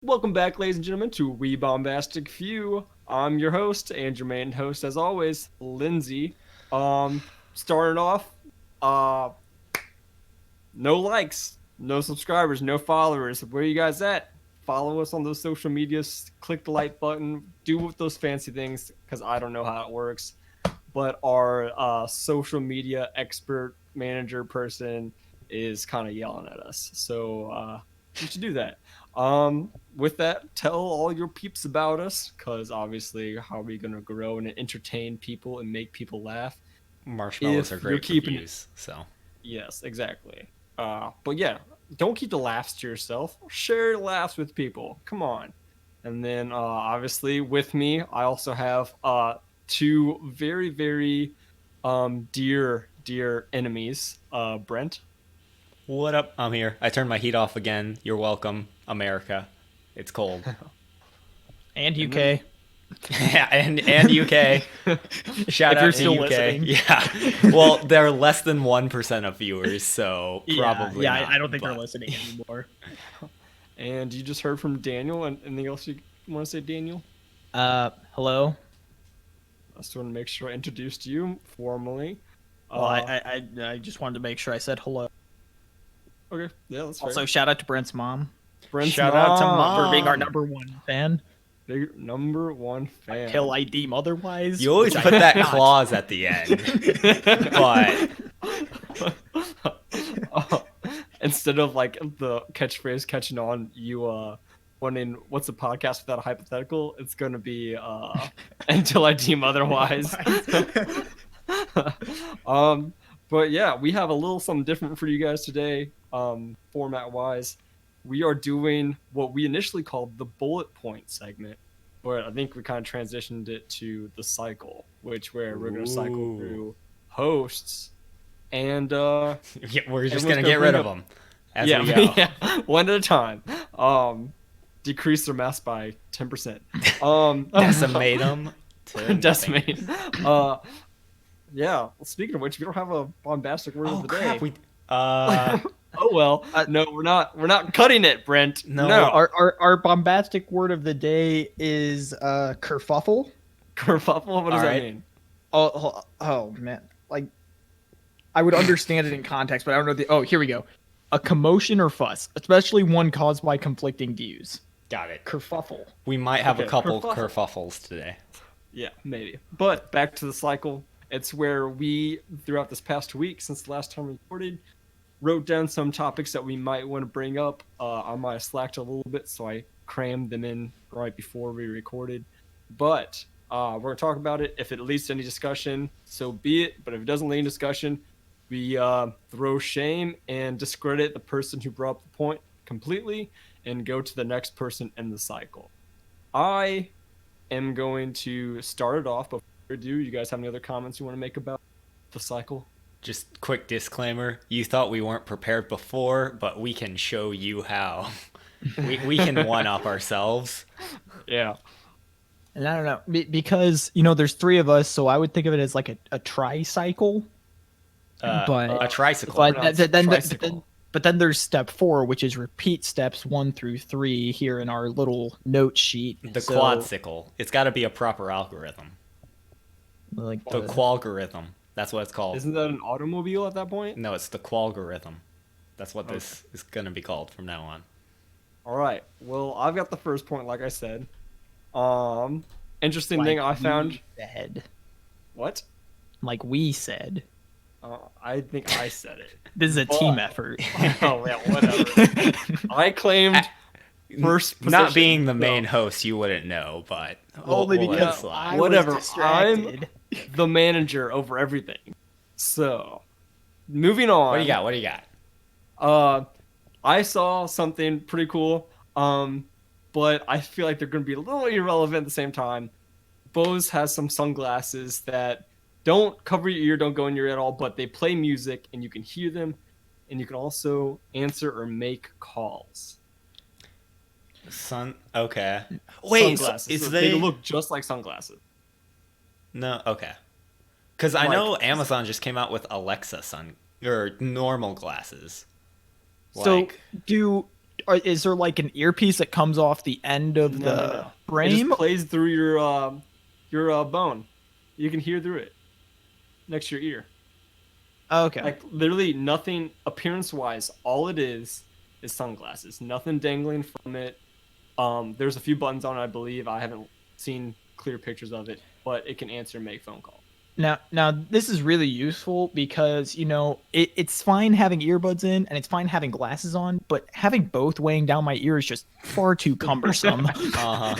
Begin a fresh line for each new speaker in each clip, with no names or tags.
Welcome back, ladies and gentlemen, to We Bombastic Few. I'm your host and your main host, as always, Lindsay. Starting off, uh, no likes, no subscribers, no followers. Where you guys at? Follow us on those social medias. Click the like button. Do those fancy things because I don't know how it works. But our social media expert manager person is kind of yelling at us. So you should do that. With that, tell all your peeps about us, because obviously, how are we going to grow and entertain people and make people laugh
Marshmallows
if
are
you're
great for
keeping it?
views, so
Yes, exactly. But yeah, don't keep the laughs to yourself. Share laughs with people. Come on. And then, obviously, with me, I also have two very, very dear enemies. Brent.
what up? I'm here. I turned my heat off again. You're welcome, America. It's cold.
And
And then
UK.
Yeah, and UK. Shout
If you're
out to
still
UK.
listening.
Yeah. Well, they're less than 1% of viewers, so probably
yeah,
not.
I don't think they're
but
listening anymore.
and you just heard from Daniel. And anything else you want to say, Daniel?
Hello.
I just want to make sure I introduced you formally.
Well, I just wanted to make sure I said hello.
Okay, yeah, that's fair.
Also, shout out to Brent's mom
Brent's
Shout out to
mom,
for being our
Mom.
number one fan.
big number one fan.
Until I deem otherwise.
You always
which
put
I
that
do not.
clause at the end. But
Instead of like the catchphrase catching on, you wanting what's a podcast without a hypothetical? It's gonna be until I deem otherwise. um, but yeah, we have a little something different for you guys today. Format wise, we are doing what we initially called the bullet point segment, but I think we kind of transitioned it to the cycle, where we're gonna cycle
Ooh.
through hosts and
yeah, we're just
everyone's
gonna
gonna
get
bring
rid
up-
of them as
yeah,
we go.
yeah, one at a time. Decrease their mass by 10%.
Decimate them.
Decimate. Yeah. Well, speaking of which, we don't have a bombastic word
Oh
of the
crap!
day.
Oh
well. No, we're not. We're not cutting it, Brent.
No.
Our bombastic word of the day is kerfuffle.
Kerfuffle. What does that
Alright.
mean?
Oh man, like I would understand it in context, but I don't know oh, here we go. A commotion or fuss, especially one caused by conflicting views.
got it.
Kerfuffle.
We might have a
Okay,
couple
kerfuffle.
kerfuffles today.
Yeah, maybe. But back to the cycle. It's where we, throughout this past week, since the last time we recorded, wrote down some topics that we might want to bring up. I might have slacked a little bit, so I crammed them in right before we recorded. But we're going to talk about it. If it leads to any discussion, so be it. But if it doesn't lead to discussion, we throw shame and discredit the person who brought up the point completely and go to the next person in the cycle. I am going to start it off. Before I do, you guys have any other comments you want to make about the cycle?
Just quick disclaimer: you thought we weren't prepared before, but we can show you how. we can one up ourselves.
Yeah.
And I don't know because there's three of us, so I would think of it as like a tricycle. But
A tricycle.
But
pronounced tricycle.
but then there's step 4, which is repeat steps 1 through 3 here in our little note sheet.
The
So,
quadsicle. It's got to be a proper algorithm.
like
The qualgorithm. That's what it's called.
Isn't that an automobile at that point?
No, it's the qualgorithm. That's what this is going to be called from now on.
All right. Well, I've got the first point, like I said. Interesting
like
thing I
we
found.
said.
What?
Like we said.
I think I said it.
This is a
But-
team effort.
Oh yeah, whatever. I claimed first position.
Not being the
so
main host, you wouldn't know, but
Only
we'll let
because
it slide.
I
Whatever,
was distracted.
the manager over everything. So, moving on.
What do you got? What do you got?
I saw something pretty cool. But I feel like they're going to be a little irrelevant at the same time. Bose has some sunglasses that don't cover your ear, don't go in your ear at all, but they play music and you can hear them, and you can also answer or make calls.
Okay. Wait,
Sunglasses.
is
So
they
look just like sunglasses.
No, okay. Because I
Like-
know Amazon just came out with Alexa or normal glasses.
So
Like,
is there like an earpiece that comes off the end of
No,
the
no, no. It
frame?
just plays through your bone. You can hear through it next to your ear.
Oh, okay.
Like literally nothing appearance wise. All it is sunglasses. Nothing dangling from it. There's a few buttons on it, I believe. I haven't seen clear pictures of it, but it can answer and make phone calls.
Now this is really useful because it's fine having earbuds in and it's fine having glasses on, but having both weighing down my ear is just far too cumbersome.
Uh-huh.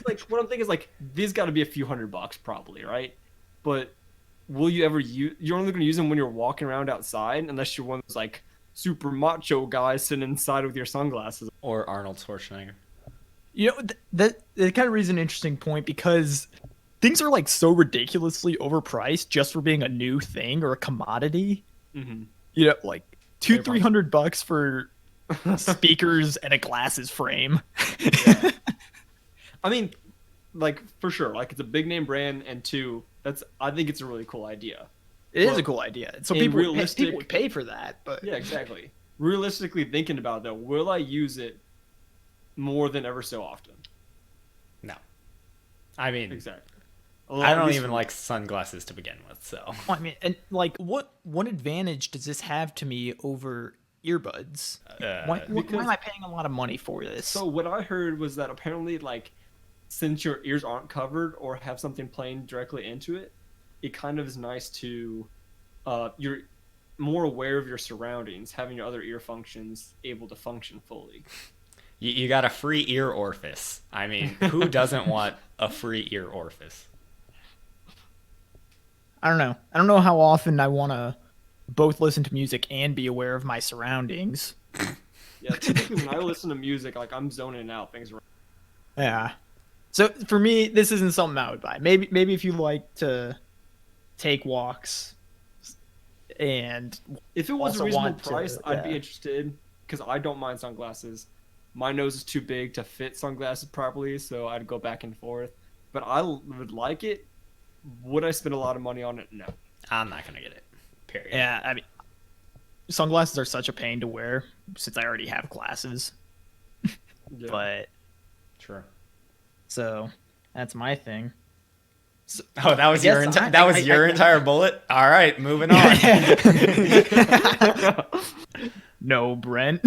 Like what I'm thinking is like these got to be a few $100 probably, right? But will you ever use? You're only going to use them when you're walking around outside, unless you're one of those like super macho guys sitting inside with your sunglasses.
Or Arnold Schwarzenegger.
That kind of raises an interesting point because things are like so ridiculously overpriced just for being a new thing or a commodity.
Mm-hmm.
Like $200-300 for speakers and a glasses frame.
Yeah. I mean, like for sure, like it's a big name brand, and two, I think it's a really cool idea.
It is a cool idea. So people would pay for that, but
yeah, exactly. Realistically thinking about it, though, will I use it more than ever so often?
No. I mean,
exactly.
I don't even like sunglasses to begin with, so.
I mean, and like, what advantage does this have to me over earbuds? Why am I paying a lot of money for this?
So what I heard was that apparently, like, since your ears aren't covered or have something playing directly into it, it kind of is nice to, you're more aware of your surroundings, having your other ear functions able to function fully.
You got a free ear orifice. I mean, who doesn't want a free ear orifice?
I don't know how often I want to both listen to music and be aware of my surroundings.
Yeah, typically when I listen to music, like I'm zoning out things.
Yeah. So for me, this isn't something I would buy. Maybe if you like to take walks and
if it was a
also
reasonable
want to-
price, I'd be
yeah.
interested because I don't mind sunglasses. My nose is too big to fit sunglasses properly, so I'd go back and forth. But I would like it. Would I spend a lot of money on it? No.
I'm not gonna get it. Period.
Yeah, I mean, sunglasses are such a pain to wear since I already have glasses.
Yeah.
But
True.
so that's my thing.
So, oh, that was your
I-
entire bullet. All right, moving on.
No, Brent.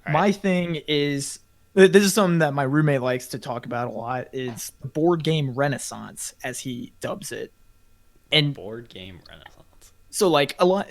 All
My
right.
thing is this is something that my roommate likes to talk about a lot. Is the board game renaissance, as he dubs it. And
Board game renaissance.
so, like a lot,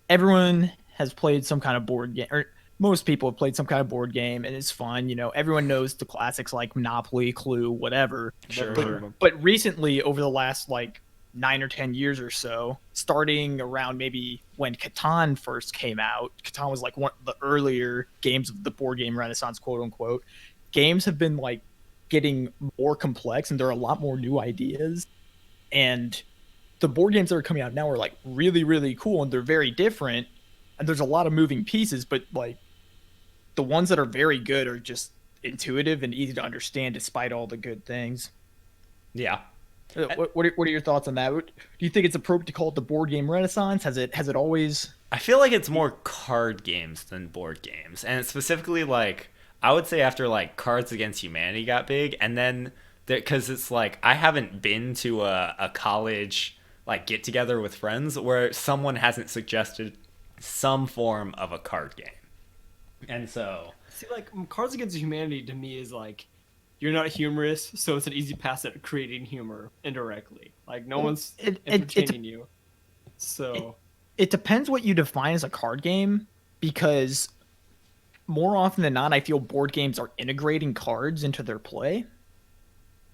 everyone has played some kind of board game, or most people have played some kind of board game, and it's fun. Everyone knows the classics like Monopoly, Clue, whatever.
Sure.
But recently, over the last like 9 or 10 years or so, starting around maybe when Catan first came out, Catan was like one of the earlier games of the board game renaissance, quote unquote. Games have been like getting more complex, and there are a lot more new ideas. And the board games that are coming out now are like really, really cool, and they're very different. And there's a lot of moving pieces, but like the ones that are very good are just intuitive and easy to understand, despite all the good things.
Yeah.
What are your thoughts on that? Do you think it's appropriate to call it the board game renaissance? Has it always?
I feel like it's more card games than board games, and it's specifically like I would say after like Cards Against Humanity got big, and then because it's like I haven't been to a college like get together with friends where someone hasn't suggested some form of a card game, and so
See, like Cards Against Humanity to me is like you're not humorous, so it's an easy pass at creating humor indirectly. Like no one's entertaining you. So
It depends what you define as a card game, because more often than not, I feel board games are integrating cards into their play.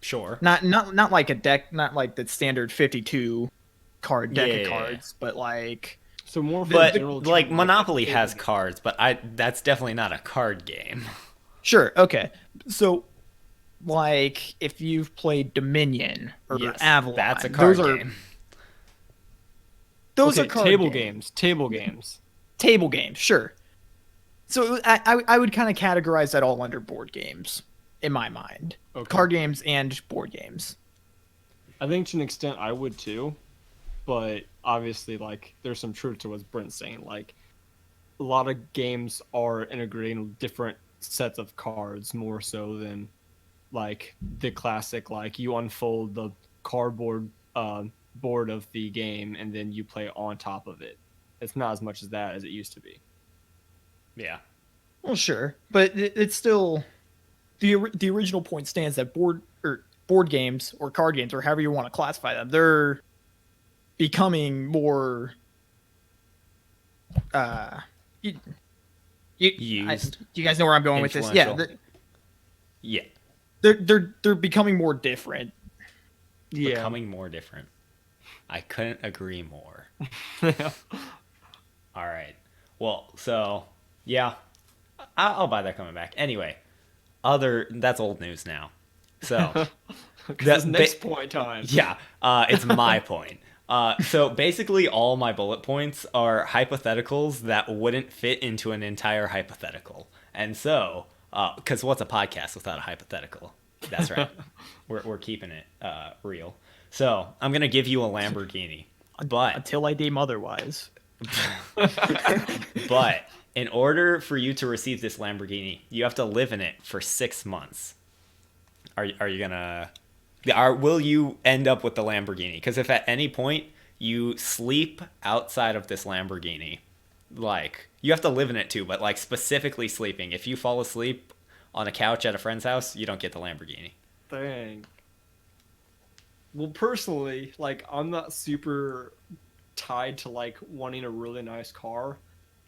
sure.
Not like a deck, not like the standard 52 card deck of cards, but like
so more.
But
general
like
trend,
Monopoly
table
has
game.
cards, but that's definitely not a card game.
sure, okay. So like if you've played Dominion or
Yes,
Avalon,
that's a card
those
game.
Those
Okay,
are card
table
games.
Table games.
Table games, sure. So I would kind of categorize that all under board games in my mind.
Okay.
Card games and board games.
I think to an extent I would too, but obviously like there's some truth to what Brent's saying. Like a lot of games are integrating different sets of cards more so than like the classic, like you unfold the cardboard board of the game and then you play on top of it. It's not as much as that as it used to be.
Yeah.
Well, sure, but it's still the original point stands that board games or card games or however you want to classify them, they're becoming more you,
Used.
do you guys know where I'm going with this? Yeah,
Influential. Yeah.
they're becoming more different.
Yeah.
Becoming more different. I couldn't agree more. All right. Well, so yeah, I'll buy that coming back. Anyway, that's old news now. So
This next point time.
yeah, it's my point. So basically, all my bullet points are hypotheticals that wouldn't fit into an entire hypothetical. And so, because what's a podcast without a hypothetical? That's right. We're keeping it real. So I'm gonna give you a Lamborghini, but
Until I deem otherwise.
but in order for you to receive this Lamborghini, you have to live in it for 6 months. Are you gonna? Will you end up with the Lamborghini? Because if at any point you sleep outside of this Lamborghini, like you have to live in it too, but like specifically sleeping. If you fall asleep on a couch at a friend's house, you don't get the Lamborghini.
Dang. Well, personally, like I'm not super tied to like wanting a really nice car.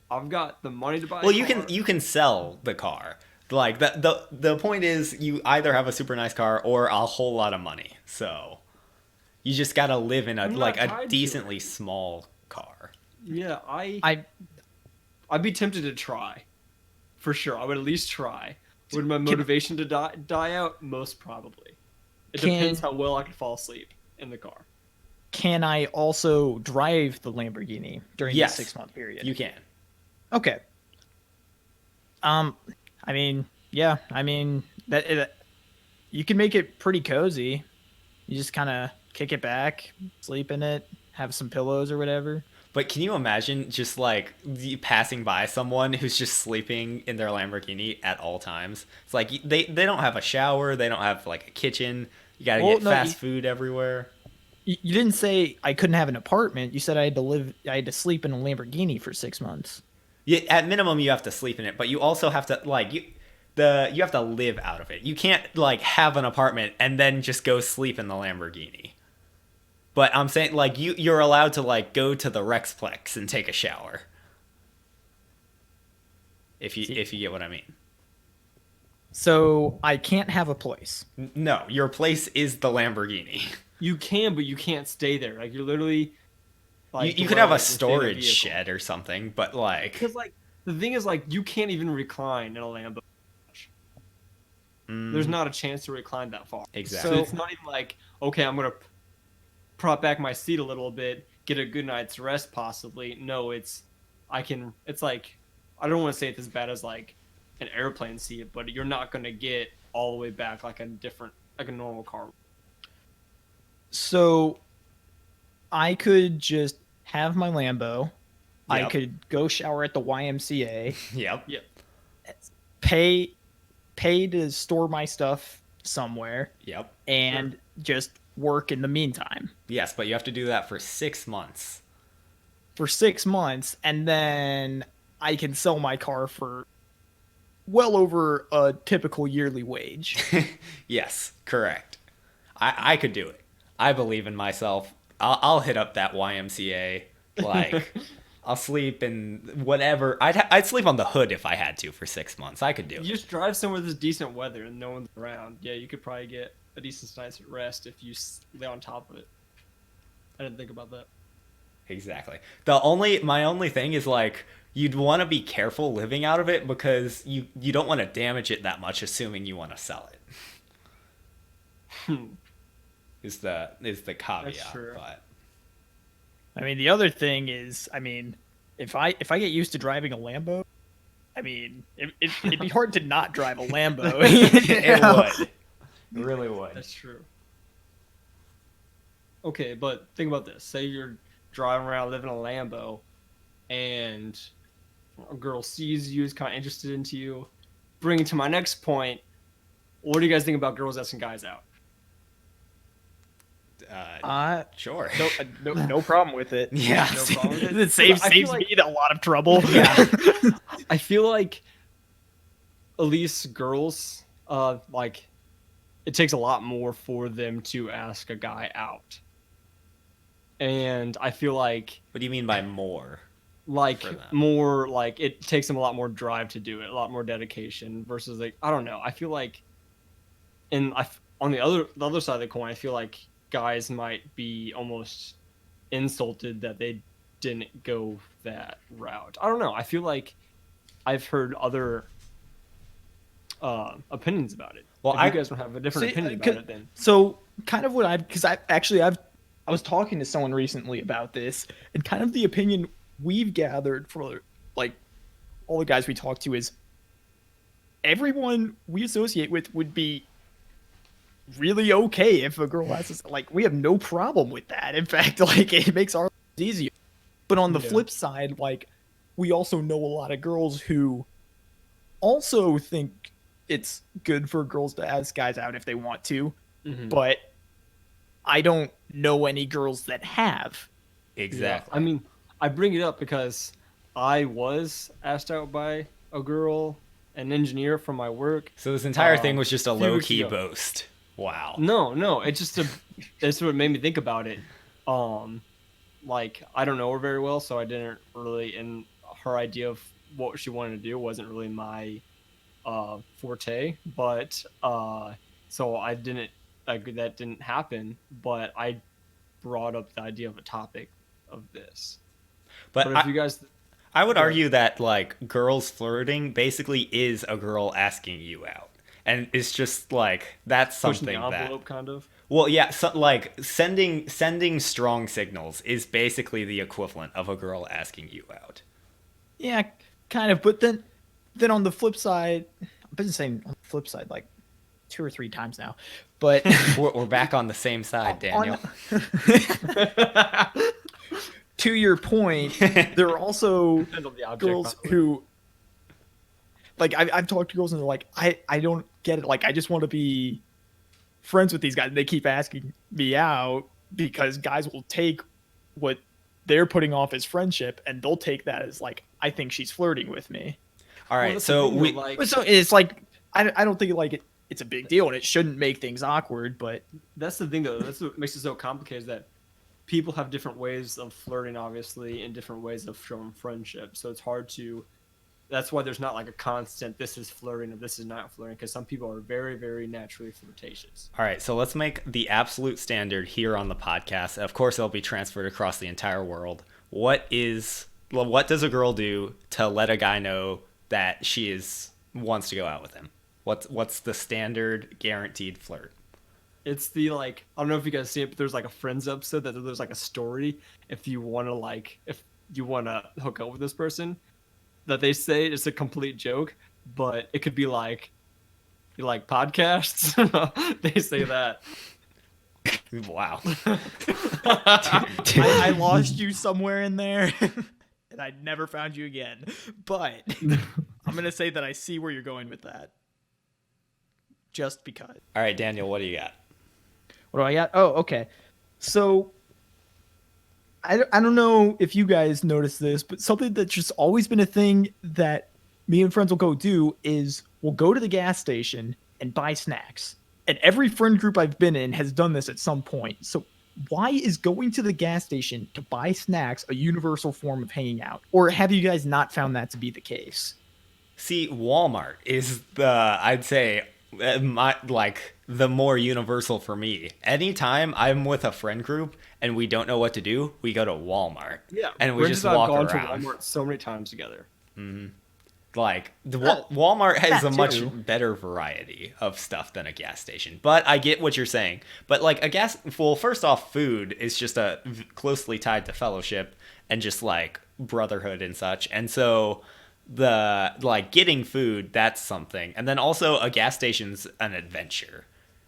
I've got the money to buy.
Well,
a
you
car.
can sell the car. Like the point is, you either have a super nice car or a whole lot of money. So you just gotta live in
I'm not
like
tied
a
to
decently
it.
small car.
Yeah,
I
I'd be tempted to try, for sure. I would at least try. Would my motivation to die out? Most probably. It depends how well I can fall asleep in the car.
Can I also drive the Lamborghini during
Yes.
the 6-month period?
You can.
Okay. I mean, yeah. I mean that you can make it pretty cozy. You just kind of kick it back, sleep in it, have some pillows or whatever.
But can you imagine just like passing by someone who's just sleeping in their Lamborghini at all times? It's like they don't have a shower, they don't have like a kitchen. You gotta
Well,
get
no,
fast food everywhere.
You didn't say I couldn't have an apartment. You said I had to sleep in a Lamborghini for 6 months.
Yeah, at minimum, you have to sleep in it, but you also have to like you have to live out of it. You can't like have an apartment and then just go sleep in the Lamborghini. But I'm saying like you're allowed to like go to the Rexplex and take a shower. If you get what I mean.
So I can't have a place.
No, your place is the Lamborghini.
You can, but you can't stay there. Like you're literally. Like,
You could have a
dwelling within
storage
vehicle.
shed or something, but like
Because like the thing is like you can't even recline in a Lambo. There's not a chance to recline that far.
Exactly.
So it's not even like, okay, I'm gonna prop back my seat a little bit, get a good night's rest possibly. No, it's like I don't want to say it's as bad as like an airplane seat, but you're not gonna get all the way back like a normal car.
So I could just have my Lambo. I
Yep.
could go shower at the YMCA,
Yep.
Yep.
pay to store my stuff somewhere,
Yep.
and just work in the meantime
Yes, but you have to do that for 6 months.
for 6 months, and then I can sell my car for well over a typical yearly wage.
Yes, correct. I could do it. I believe in myself. I'll hit up that YMCA. Like, I'll sleep in whatever. I'd sleep on the hood if I had to for 6 months. I could do
You
it.
just drive somewhere there's decent weather and no one's around. Yeah, you could probably get a decent night's rest if you lay on top of it. I didn't think about that.
Exactly. My only thing is like you'd want to be careful living out of it because you don't want to damage it that much, assuming you want to sell it. Is the caveat.
true.
But
I mean, the other thing is, I mean, if I get used to driving a Lambo, I mean, it'd be hard to not drive a Lambo.
it would. It really would.
That's true. Okay, but think about this. Say you're driving around living in a Lambo and a girl sees you, is kind of interested into you. Bringing to my next point, what do you guys think about girls asking guys out?
Sure.
No problem with it.
Yeah.
No problem with it?
It saves
I feel
me a lot of trouble.
Yeah.
I feel like at least girls, like it takes a lot more for them to ask a guy out. And I feel like
What do you mean by more?
like
For them.
more like it takes them a lot more drive to do it, a lot more dedication versus like I don't know. I feel like on the other side of the coin, I feel like guys might be almost insulted that they didn't go that route. I don't know. I feel like I've heard other opinions about it.
Well,
If you guys don't have a different opinion about it, then
So kind of what I was talking to someone recently about this, and kind of the opinion we've gathered for like all the guys we talked to is everyone we associate with would be really okay if a girl asks us, like, we have no problem with that. In fact, like, it makes our lives easier. But on the flip side, like, we also know a lot of girls who also think it's good for girls to ask guys out if they want to, but I don't know any girls that have.
Exactly.
I mean, I bring it up because I was asked out by a girl, an engineer from my work.
So this entire thing was just a
few weeks
low-key
ago.
boast. Wow.
No, it's what made me think about it. Like I don't know her very well, so I didn't really, and her idea of what she wanted to do wasn't really my forte. But so I didn't like that didn't happen. But I brought up the idea of a topic of this.
But
But if you guys,
I would argue that like girls flirting basically is a girl asking you out. And it's just like that's
pushing
something
the
that
envelope, kind of.
well, yeah, so, like sending strong signals is basically the equivalent of a girl asking you out.
Yeah, kind of. But then on the flip side, I've been saying on the flip side like 2 or 3 times now. But
We're back on the same side, Daniel.
to your point, there are also
Depends on the object,
girls
probably.
who, like, I've talked to girls and they're like, I don't get it. Like, I just want to be friends with these guys. They keep asking me out because guys will take what they're putting off as friendship and they'll take that as like, I think she's flirting with me.
All right,
that's the
so
thing,
we
though, like,
But so it's like, I don't think like it's a big deal and it shouldn't make things awkward, but
that's the thing though. That's what makes it so complicated. Is that people have different ways of flirting, obviously, and different ways of showing friendship. So it's hard to. That's why there's not like a constant. This is flirting or this is not flirting, because some people are very, very naturally flirtatious.
All right, so let's make the absolute standard here on the podcast. Of course, it'll be transferred across the entire world. What does a girl do to let a guy know that she wants to go out with him? What's the standard guaranteed flirt?
It's the like I don't know if you guys see it, but there's like a Friends episode that there's like a story if you want to hook up with this person, that they say it's a complete joke, but it could be like you like podcasts. They say that.
Wow.
I lost you somewhere in there and I never found you again. But I'm going to say that I see where you're going with that. Just because.
All right, Daniel, what do you got?
What do I got? Oh, okay. So I don't know if you guys noticed this, but something that's just always been a thing that me and friends will go do is we'll go to the gas station and buy snacks. And every friend group I've been in has done this at some point. So why is going to the gas station to buy snacks a universal form of hanging out? Or have you guys not found that to be the case?
See, Walmart is I'd say the more universal for me. Anytime I'm with a friend group and we don't know what to do, we go to Walmart.
Yeah,
and we
Bridget
just
and I have
walk
gone
around.
to Walmart so many times together.
Like Walmart has
that
a much
too.
better variety of stuff than a gas station. But I get what you're saying. But like first off, food is just closely tied to fellowship and just like brotherhood and such. And so the like getting food, that's something. And then also a gas station's an adventure.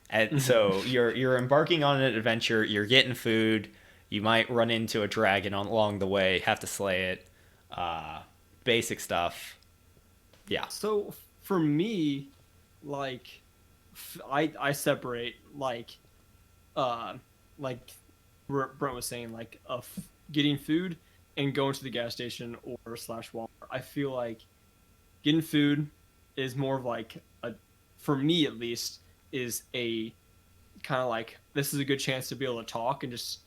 And so you're embarking on an adventure, you're getting food, you might run into a dragon along the way, have to slay it. basic stuff. Yeah.
So for me, like, I separate uh like Brent was saying, like getting food and going to the gas station or slash Walmart. I feel like getting food is more of like a, for me at least, is a kind of like, this is a good chance to be able to talk and just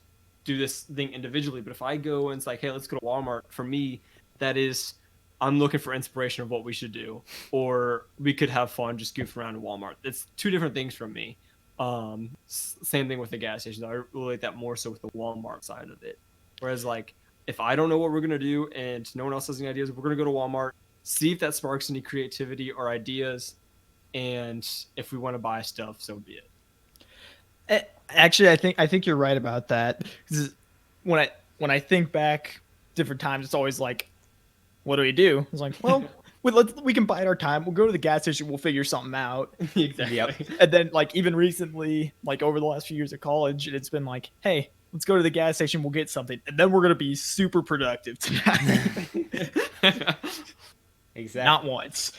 do this thing individually. But if I go and it's like, hey, let's go to Walmart, for me, that is, I'm looking for inspiration of what we should do, or we could have fun just goofing around in Walmart. It's two different things from me. Same thing with the gas station. I relate that more so with the Walmart side of it. Whereas like, if I don't know what we're gonna do and no one else has any ideas, we're gonna go to Walmart, see if that sparks any creativity or ideas, and if we want to buy stuff, so be it.
Actually, I think you're right about that. 'Cause when I think back different times, it's always like, what do we do? It's like, well, we can bide our time. We'll go to the gas station. We'll figure something out.
Exactly.
Yep.
And then like even recently, like over the last few years of college, it's been like, hey, let's go to the gas station. We'll get something, and then we're gonna be super productive tonight.
Exactly.
Not once.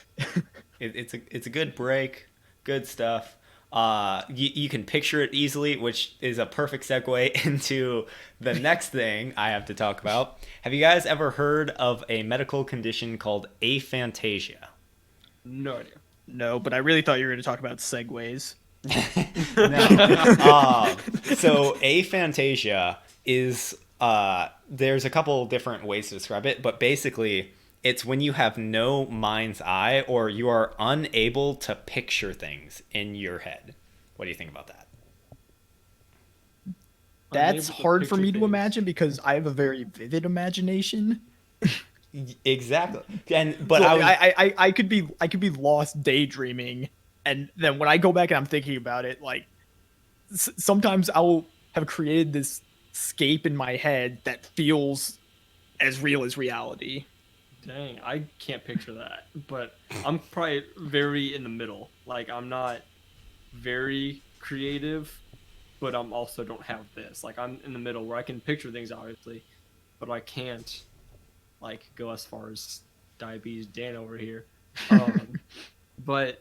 It's a good break, good stuff. You can picture it easily, which is a perfect segue into the next thing I have to talk about. Have you guys ever heard of a medical condition called aphantasia?
No idea.
No, but I really thought you were going to talk about segues.
No. So aphantasia is there's a couple different ways to describe it, but basically it's when you have no mind's eye or you are unable to picture things in your head. What do you think about that?
That's
Unable to
hard for
picture
me to
things.
imagine because I have a very vivid imagination.
Exactly. But
So,
I was,
I could be lost daydreaming, and then when I go back and I'm thinking about it, like sometimes I'll have created this scape in my head that feels as real as reality.
Dang, I can't picture that. But I'm probably very in the middle. Like, I'm not very creative, but I'm also don't have this. Like, I'm in the middle where I can picture things obviously, but I can't like go as far as diabetes Dan over here. But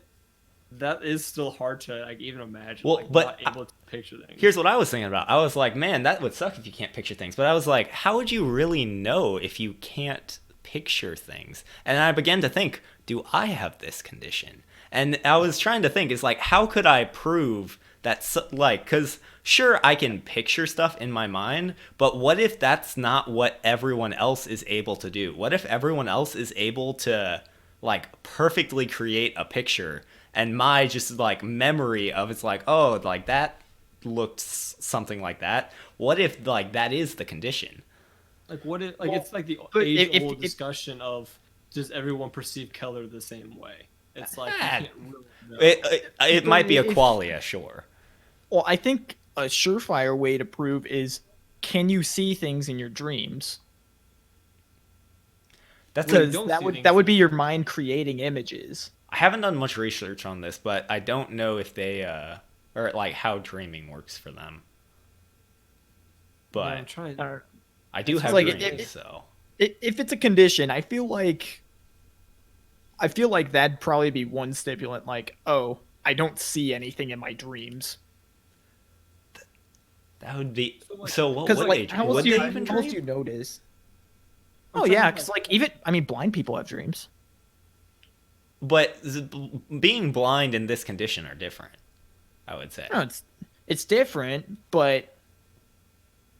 that is still hard to like even imagine.
Well,
like,
but
not able to picture things.
here's what I was thinking about. I was like, man, that would suck if you can't picture things. But I was like, how would you really know if you can't picture things? And I began to think, do I have this condition? And I was trying to think, is like, how could I prove that, like, because sure, I can picture stuff in my mind, but what if that's not what everyone else is able to do? What if everyone else is able to, like, perfectly create a picture? And my just like memory of it's like, oh, like that looked something like that. What if like that is the condition?
Like, what if like
Well,
it's like the
but
age-old
if-
discussion of, does everyone perceive color the same way? It's like you
Ah,
can't really know.
It might be a
if-
qualia, sure.
Well, I think a surefire way to prove is, can you see things in your dreams?
That's
Well,
a,
you don't
That
see
would
things
that would
in
be
your
your mind creating images.
I haven't done much research on this, but I don't know if they or like how dreaming works for them.
Yeah, I'm
But
trying.
I do
It's
have
like
dreams, so
If it's a condition, I feel like that'd probably be one stimulant. Like, oh, I don't see anything in my dreams.
that would be.
So, like-
So what
Because
would
like,
they?
how else
Would
do you
they even
how else do
dream?
you notice?
I'm
Oh
trying
yeah,
to,
because like even blind people have dreams.
But being blind in this condition are different, I would say.
No, it's different, but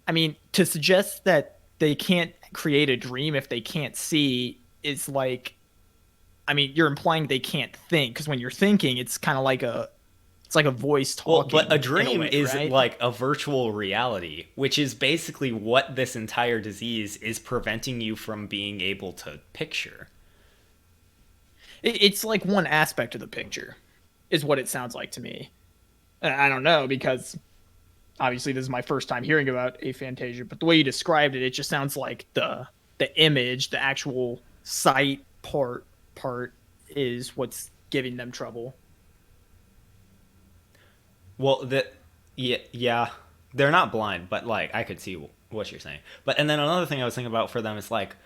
I mean, to suggest that they can't create a dream if they can't see is like, I mean, you're implying they can't think because when you're thinking, it's like a voice
Well,
talking.
but a
in
dream
way,
is
right?
like a virtual reality, which is basically what this entire disease is preventing you from being able to picture.
It's like one aspect of the picture, is what it sounds like to me. I don't know because obviously this is my first time hearing about aphantasia, but the way you described it, it just sounds like the image, the actual sight part is what's giving them trouble.
Well, yeah, they're not blind, but like I could see what you're saying. But and then another thing I was thinking about for them is like,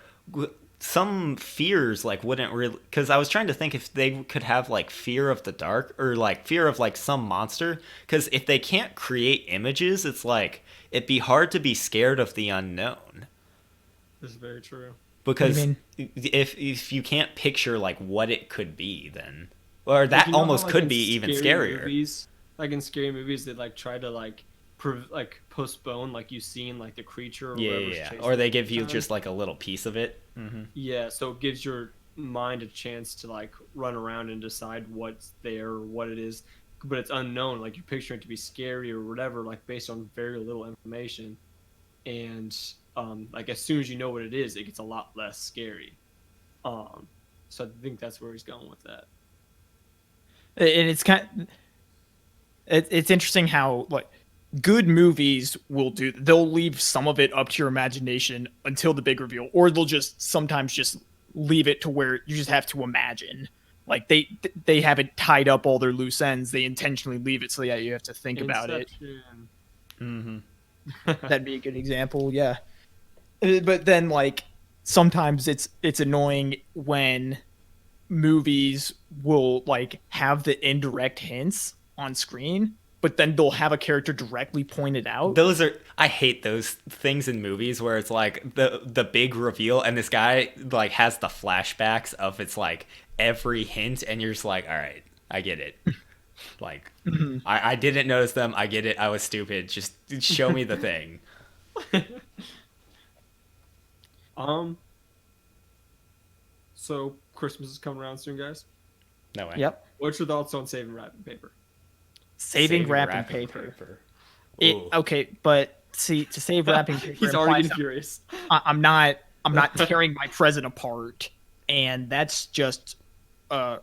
some fears like wouldn't really, because I was trying to think if they could have like fear of the dark or like fear of like some monster, because if they can't create images, it's like it'd be hard to be scared of the unknown.
This is very true.
What do you
Because
mean?
if you can't picture like what it could be, then or
Like,
that
you know how,
almost
like,
could
in
be even
scary
scarier.
movies, like in scary movies, they like try to like postpone like you seeing like the creature or
Yeah,
whatever's
yeah, yeah.
chasing
Or they
you
give
at the
you
time.
just like a little piece of it.
Yeah, so it gives your mind a chance to like run around and decide what's there or what it is, but it's unknown. Like you're picturing it to be scary or whatever, like based on very little information. And like as soon as you know what it is, it gets a lot less scary. So I think that's where he's going with that.
And it's interesting how like good movies they'll leave some of it up to your imagination until the big reveal, or they'll just sometimes just leave it to where you just have to imagine. Like they haven't tied up all their loose ends. They intentionally leave it so that you have to think about it.
Inception.
That'd be a good example, yeah. But then like sometimes it's annoying when movies will like have the indirect hints on screen, but then they'll have a character directly point it out.
Those are I hate those things in movies where it's like the big reveal and this guy like has the flashbacks of it's like every hint and you're just like, all right, I get it. Like I didn't notice them. I get it. I was stupid. Just show me the thing.
Um. So Christmas is coming around soon, guys.
No way.
Yep.
What's your thoughts on saving wrapping paper?
Saving wrapping paper.
Ooh.
Okay, but see, to save wrapping paper,
He's already
implies
getting furious.
I'm not tearing my present apart, and that's just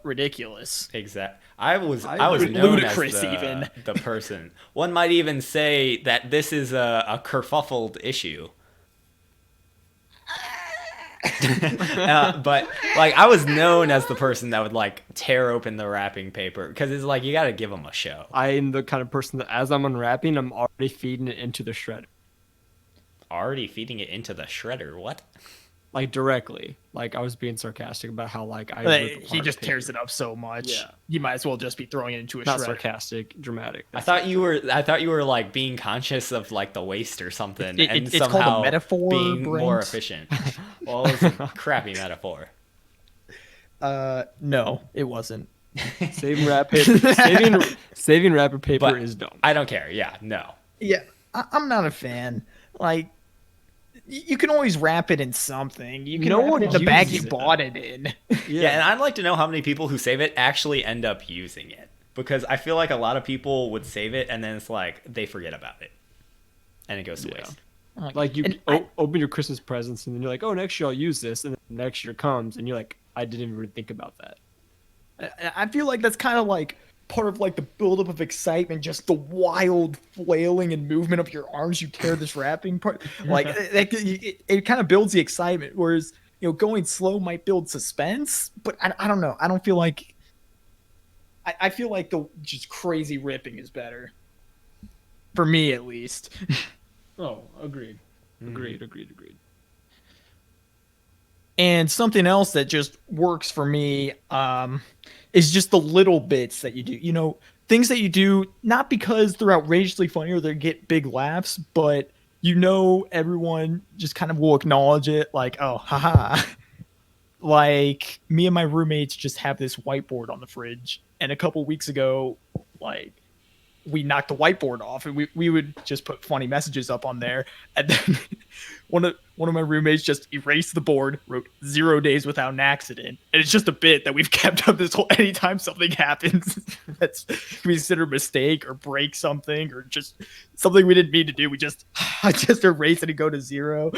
ridiculous.
Exact. I was
agree.
known
Ludicrous
as
even.
the person. One might even say that this is a kerfuffled issue. But like I was known as the person that would like tear open the wrapping paper because it's like you got to give them a show.
I am the kind of person that as I'm unwrapping, I'm already feeding it into the shredder.
Already feeding it into the shredder. What?
Like directly. Like I was being sarcastic about how like I rip
He
apart
just
paper.
tears it up so much.
Yeah.
You might as well just be throwing it into a
Not
shredder.
sarcastic, dramatic.
I thought you were like being conscious of like the waste or something and
It's called a
somehow
metaphor,
being more
Brent.
efficient. Well, it was a crappy metaphor.
No, it wasn't.
Saving wrap paper. saving wrapper paper
But
is dumb.
I don't care. Yeah, no.
Yeah, I'm not a fan. Like, you can always wrap it in something. You can
No
wrap
one
it in the bag you
uses it.
bought it in.
Yeah, and I'd like to know how many people who save it actually end up using it. Because I feel like a lot of people would save it and then it's like they forget about it. And it goes to
Yeah.
waste.
Like you
And I-
open your Christmas presents and then you're like, oh, next year I'll use this, and then next year comes and you're like, I didn't even think about that.
I feel like that's kind of like part of like the buildup of excitement, just the wild flailing and movement of your arms. You tear this wrapping part, like it kind of builds the excitement. Whereas going slow might build suspense, but I don't know. I don't feel like. I feel like the just crazy ripping is better, for me at least.
Oh, agreed. Agreed.
And something else that just works for me is just the little bits that you do. Things that you do, not because they're outrageously funny or they get big laughs, but everyone just kind of will acknowledge it like, oh, haha. Like, me and my roommates just have this whiteboard on the fridge. And a couple weeks ago, like, we knocked the whiteboard off and we would just put funny messages up on there. And then one of my roommates just erased the board, wrote 0 days without an accident. And it's just a bit that we've kept up this whole anytime something happens that's considered a mistake or break something or just something we didn't mean to do. I just erase it and go to 0.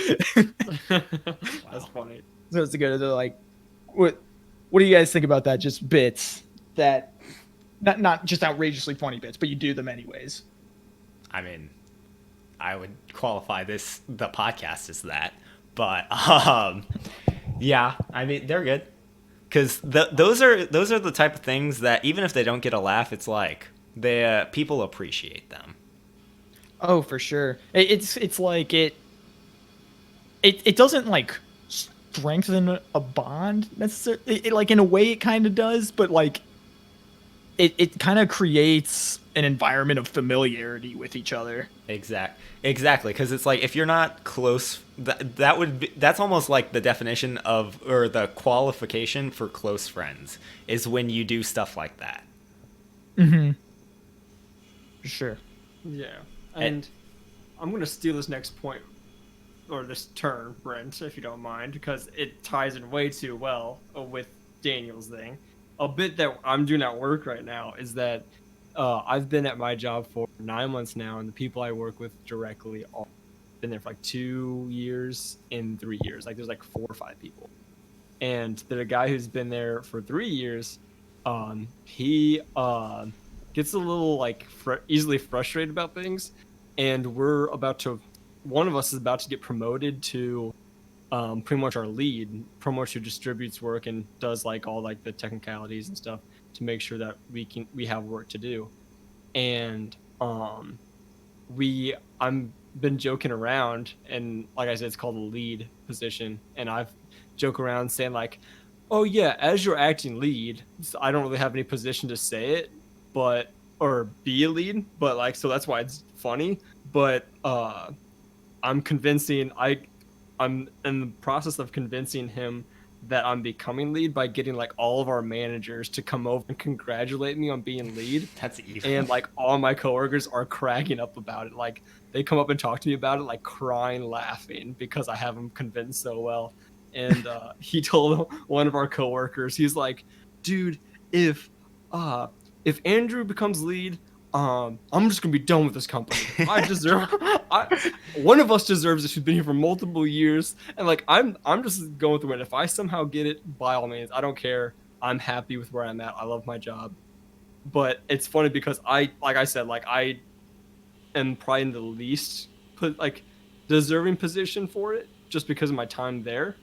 That's funny.
So it's good. They're like, what do you guys think about that? Just bits that not just outrageously funny bits, but you do them anyways.
I mean, I would qualify the podcast as that, but yeah, I mean they're good because those are the type of things that even if they don't get a laugh, it's like people appreciate them.
Oh, for sure. It's like it doesn't like strengthen a bond necessarily. Like in a way it kind of does, but like it kind of creates an environment of familiarity with each other.
Exactly, because it's like if you're not close, that's almost like the definition of, or the qualification for close friends is when you do stuff like that.
For sure.
Yeah, and I'm gonna steal this next point or this turn, Brent, if you don't mind, because it ties in way too well with Daniel's thing. A bit that I'm doing at work right now is that I've been at my job for 9 months now, and the people I work with directly are been there for like 2 years and 3 years. Like there's like 4 or 5 people, and the guy who's been there for 3 years, he gets a little like easily frustrated about things, and one of us is about to get promoted to pretty much our lead, pretty much who distributes work and does like all like the technicalities and stuff to make sure that we have work to do. And I'm been joking around, and like I said, it's called the lead position, and I've joke around saying like, oh yeah, as your acting lead, so I don't really have any position to say it, but or be a lead, but like, so that's why it's funny. But I'm in the process of convincing him that I'm becoming lead by getting like all of our managers to come over and congratulate me on being lead.
That's evil.
And like all my coworkers are cracking up about it. Like they come up and talk to me about it, like crying, laughing because I have them convinced so well. And he told one of our coworkers, he's like, dude, if Andrew becomes lead, I'm just gonna be done with this company. One of us deserves it. Who's been here for multiple years, and like I'm just going through it. If I somehow get it, by all means, I don't care. I'm happy with where I'm at. I love my job. But it's funny because like I said, like I am probably in the least deserving position for it, just because of my time there.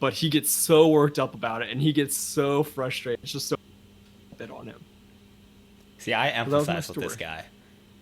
But he gets so worked up about it, and he gets so frustrated. It's just so bit on him.
See, I empathize with this guy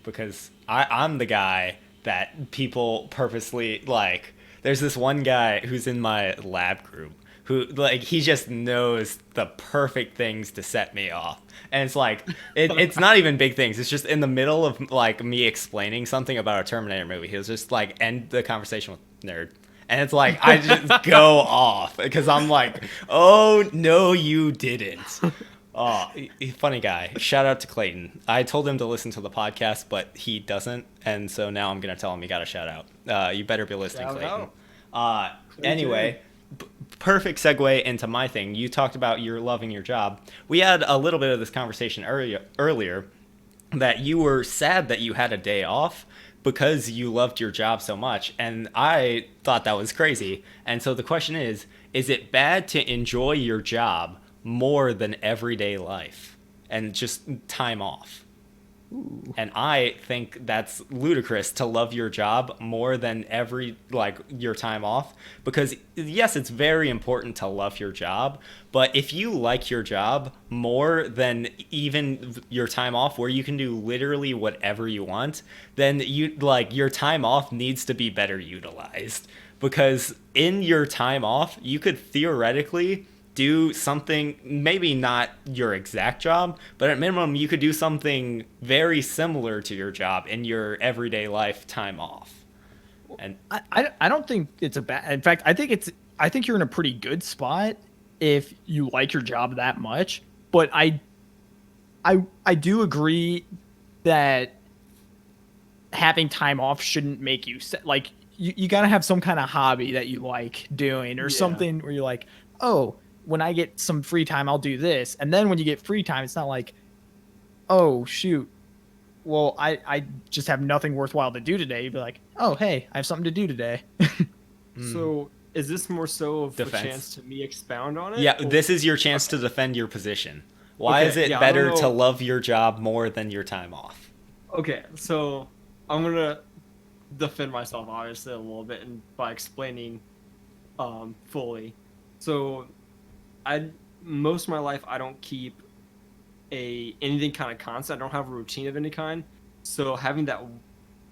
because I'm the guy that people purposely like. There's this one guy who's in my lab group who like he just knows the perfect things to set me off, and it's like it's not even big things. It's just in the middle of like me explaining something about a Terminator movie, he'll just like end the conversation with nerd. And it's like I just go off because I'm like, oh no, you didn't. Oh, funny guy. Shout out to Clayton. I told him to listen to the podcast, but he doesn't, and so now I'm gonna tell him you got a shout out. You better be listening, Clayton. Anyway, perfect segue into my thing. You talked about you're loving your job. We had a little bit of this conversation earlier that you were sad that you had a day off because you loved your job so much, and I thought that was crazy. And so the question is it bad to enjoy your job more than everyday life and just time off? Ooh. And I think that's ludicrous to love your job more than your time off, because yes, it's very important to love your job, but if you like your job more than even your time off where you can do literally whatever you want, then your time off needs to be better utilized, because in your time off you could theoretically do something, maybe not your exact job, but at minimum you could do something very similar to your job in your everyday life time off. And
I don't think it's a bad. In fact, I think you're in a pretty good spot if you like your job that much. But I do agree that having time off shouldn't make you like you got to have some kind of hobby that you like doing, or something where you're like, oh, when I get some free time, I'll do this. And then when you get free time, it's not like, oh, shoot, well, I just have nothing worthwhile to do today. You'd be like, oh, hey, I have something to do today.
So is this more so of
Defense.
a chance to me expound on it?
Yeah, this is your chance to defend your position. Why is it better to love your job more than your time off?
Okay, so I'm going to defend myself, obviously, a little bit by explaining fully. So most of my life I don't keep anything kind of constant. I don't have a routine of any kind. So having that,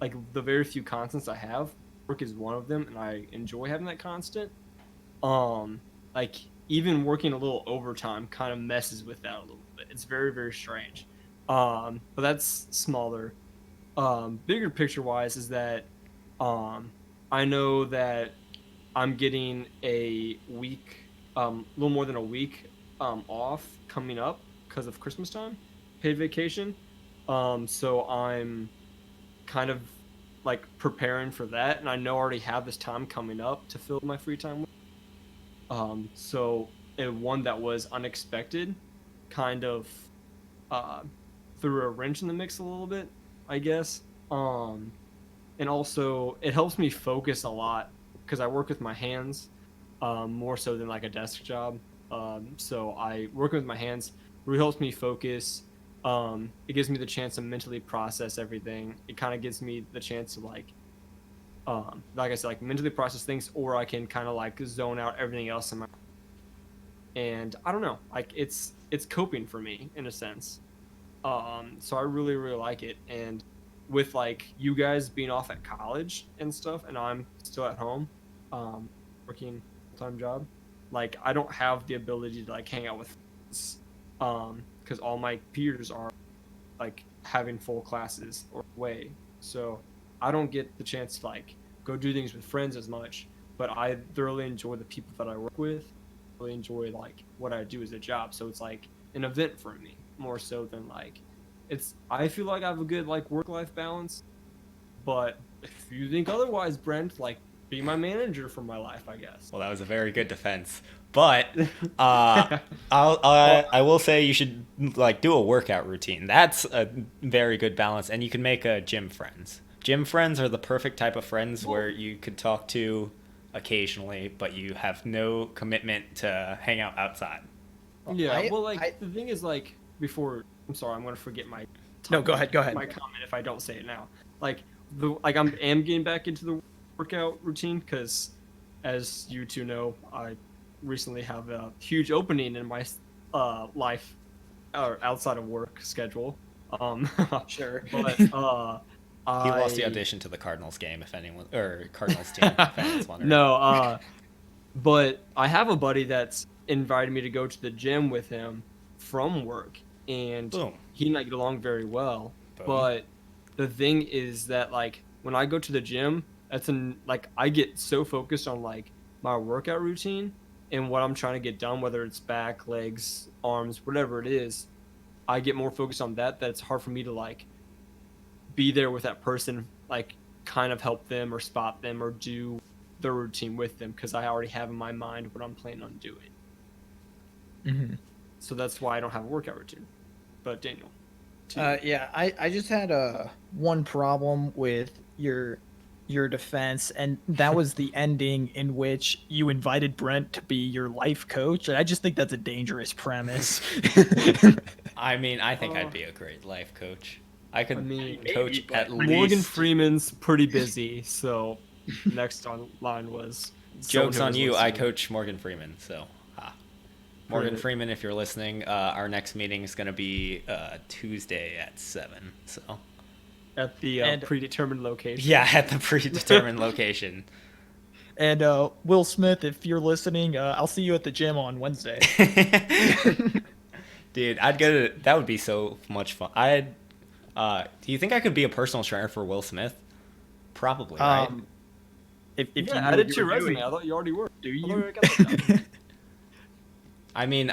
like the very few constants I have, work is one of them, and I enjoy having that constant. like even working a little overtime kind of messes with that a little bit. It's very, very strange. But that's smaller. Bigger picture wise is that I know that I'm getting a week, a little more than a week off coming up because of Christmas time, paid vacation. So I'm kind of like preparing for that, and I know I already have this time coming up to fill my free time with. So and one that was unexpected, kind of uh, threw a wrench in the mix a little bit, I guess. And also it helps me focus a lot because I work with my hands more so than like a desk job. So I work with my hands really helps me focus. It gives me the chance to mentally process everything. It kind of gives me the chance to like I said, like mentally process things, or I can kind of like zone out everything else in my. And I don't know, like it's coping for me in a sense. So I really, really like it. And with like you guys being off at college and stuff, and I'm still at home, working full-time job, like I don't have the ability to like hang out with friends, because all my peers are like having full classes or away. So I don't get the chance to like go do things with friends as much. But I thoroughly enjoy the people that I work with. Really enjoy like what I do as a job. So it's like an event for me more so than like it's. I feel like I have a good like work-life balance. But if you think otherwise, Brent, like be my manager for my life, I guess.
Well, that was a very good defense. But I will say you should like do a workout routine. That's a very good balance, and you can make gym friends. Gym friends are the perfect type of friends where you could talk to occasionally, but you have no commitment to hang out outside.
Yeah, well, like the thing is, like before. I'm sorry, I'm gonna forget my.
No, go ahead.
My comment if I don't say it now. Like I am getting back into the workout routine because, as you two know, I recently have a huge opening in my life, or outside of work schedule.
Sure.
But
He lost the audition to the Cardinals game, if anyone, or Cardinals team, if anyone's wondering.
No, but I have a buddy that's invited me to go to the gym with him from work, and
Boom.
he and I get along very well.
Boom.
But the thing is that like when I go to the gym, like I get so focused on like my workout routine and what I'm trying to get done, whether it's back, legs, arms, whatever it is. I get more focused on that it's hard for me to like be there with that person, like kind of help them or spot them or do the routine with them because I already have in my mind what I'm planning on doing.
Mm-hmm.
So that's why I don't have a workout routine. But Daniel.
Yeah, I just had one problem with your defense, and that was the ending in which you invited Brent to be your life coach. And I just think that's a dangerous premise.
I mean, I think I'd be a great life coach. I could coach
maybe,
at
but
Morgan
least.
Freeman's pretty busy, so next on line was
Jokes
someone
on
who
you,
was
I
listening.
coach Morgan Freeman. So, Morgan
Great.
Freeman, if you're listening, our next meeting is going to be Tuesday at 7. So,
At the
And-
predetermined location.
yeah, at the predetermined location.
And Will Smith, if you're listening, I'll see you at the gym on Wednesday.
Dude, I'd go to. That would be so much fun. Do you think I could be a personal trainer for Will Smith? Probably, right?
If
Yeah,
you
add
knew
it
what
to your
you were
resume.
doing.
I thought you already were.
Do
I
you?
thought already got that done.
I mean,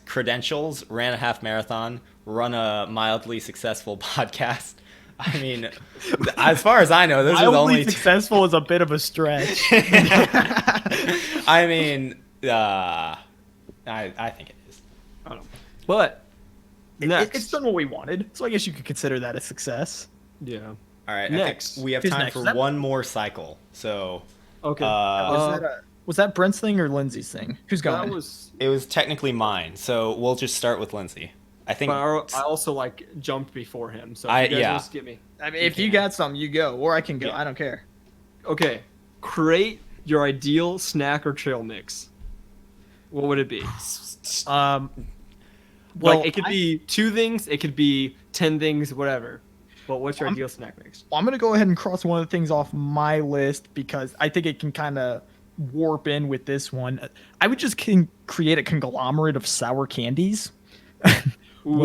credentials, ran a half marathon, run a mildly successful podcast. I mean, as far as I know, those are the
Mildly
only.
successful is a bit of a stretch.
I mean, I think it is.
I don't know. But next.
It's done what we wanted, so I guess you could consider that a success.
Yeah.
All right,
Next.
I think we have
Who's
time
next?
for
Is that-
one more cycle. So
Okay.
Was that Brent's thing or Lindsay's thing? Who's going?
that was.
it was technically mine. So we'll just start with Lindsay. I think.
But I also like jumped before him, so
I-
if you guys
yeah.
want to skip me.
I mean, if you got something, you go, or I can go.
Yeah.
I don't care.
Okay. Create your ideal snack or trail mix. What would it be?
Well,
Like it could be 2 things, it could be 10 things, whatever. But what's your ideal snack mix?
I'm gonna go ahead and cross one of the things off my list because I think it can kind of warp in with this one. I would just create a conglomerate of sour candies,
Ooh, I got a story about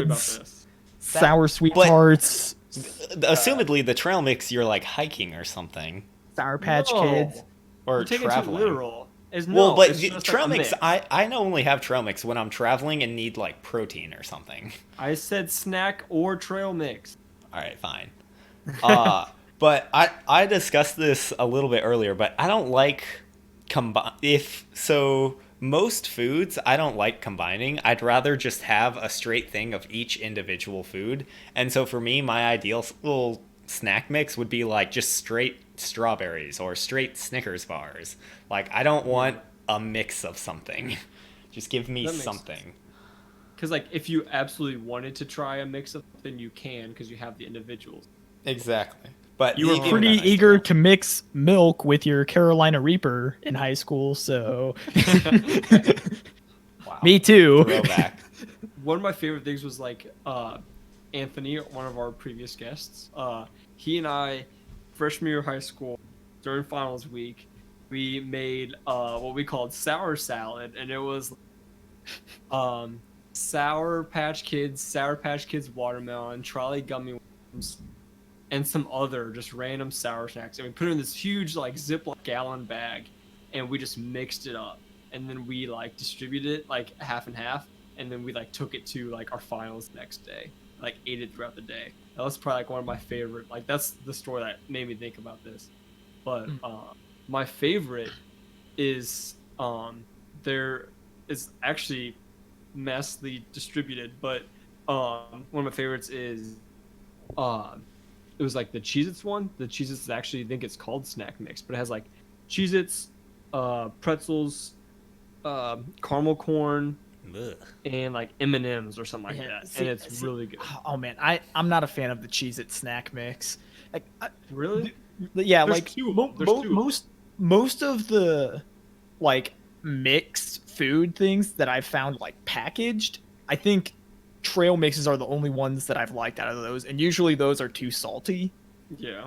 warheads,
this.
sour sweethearts,
Assumedly, the trail mix you're like hiking or something,
Sour Patch
No,
Kids.
or
you're taking it too
traveling.
literal.
Well, but
it's just
trail
like a
mix, I only have trail mix when I'm traveling and need like protein or something.
I said snack or trail mix.
All right, fine. But I discussed this a little bit earlier, but I don't like most foods I don't like combining. I'd rather just have a straight thing of each individual food. And so for me, my ideal little snack mix would be like just straight strawberries or straight Snickers bars. Like I don't want a mix of something. Just give me
That makes
something.
Because like if you absolutely wanted to try a mix of something, you can because you have the individuals.
Exactly. But
You were
even
pretty
then, I
eager
still-
to mix milk with your Carolina Reaper in high school, so
Wow.
me too.
Throwback.
One of my favorite things was like Anthony, one of our previous guests. He and I, freshman year of high school, during finals week, we made what we called sour salad, and it was Sour Patch Kids watermelon, Trolley gummy worms, and some other just random sour snacks. And we put it in this huge like Ziploc gallon bag, and we just mixed it up. And then we like distributed it like half and half, and then we like took it to like our finals the next day. Like ate it throughout the day. That was probably like one of my favorite. Like that's the story that made me think about this. But my favorite is there is actually massively distributed, but one of my favorites is it was like the Cheez-Its one. The Cheez-Its is actually, I think it's called Snack Mix, but it has like Cheez-Its, pretzels, caramel corn,
Ugh.
and like M&Ms or something like that.
See-
and it's
see-
really good.
Oh man, I'm not a fan of the Cheez-It snack mix. Like,
Really?
yeah,
There's
like
two of them. There's two.
most of the like mixed food things that I've found like packaged, I think trail mixes are the only ones that I've liked out of those, and usually those are too salty.
Yeah.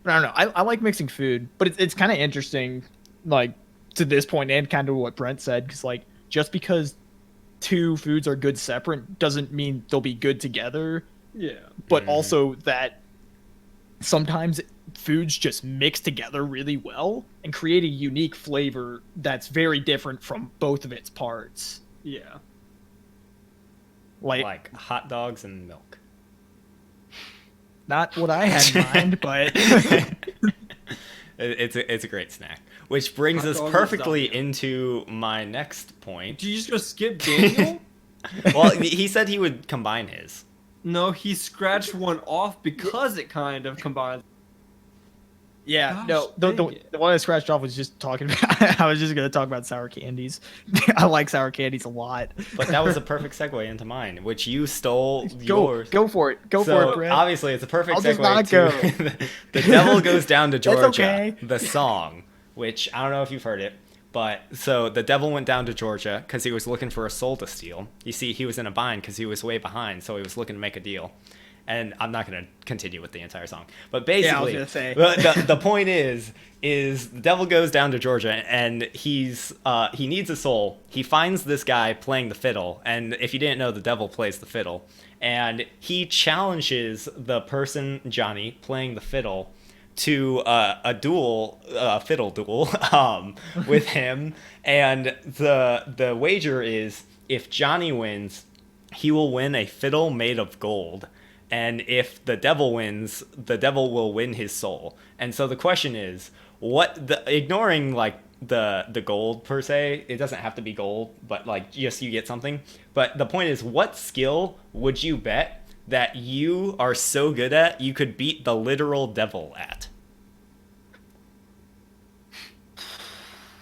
But I don't know. I like mixing food, but it's kind of interesting, like to this point, and kind of what Brent said, because like just because two foods are good separate doesn't mean they'll be good together.
Yeah.
But also that sometimes foods just mix together really well and create a unique flavor that's very different from both of its parts.
Yeah.
Like hot dogs and milk.
Not what I had in mind, but
It's a great snack. Which brings
Hot
us
dog is
perfectly
Daniel.
into my next point.
Did you just go skip Daniel?
Well, he said he would combine his.
No, he scratched one off because it kind of combines.
yeah,
Gosh,
no,
dang
the
it.
one I scratched off was just talking about. I was just gonna talk about sour candies. I like sour candies a lot.
But that was a perfect segue into mine, which you stole
Go,
yours.
go for it. Go
So
for it, Brent.
obviously, it's a perfect
I'll
segue
just not
to The Devil Goes Down to Georgia,
okay.
the song, which I don't know if you've heard it, but so the devil went down to Georgia because he was looking for a soul to steal. You see, he was in a bind because he was way behind, so he was looking to make a deal. And I'm not going to continue with the entire song, but basically,
gonna say.
the point is the devil goes down to Georgia and he needs a soul. He finds this guy playing the fiddle, and if you didn't know, the devil plays the fiddle, and he challenges the person Johnny playing the fiddle to a fiddle duel, with him, and the wager is if Johnny wins, he will win a fiddle made of gold. And if the devil wins, the devil will win his soul. And so the question is, ignoring like the gold per se, it doesn't have to be gold, but like just you get something. But the point is, what skill would you bet that you are so good at you could beat the literal devil at?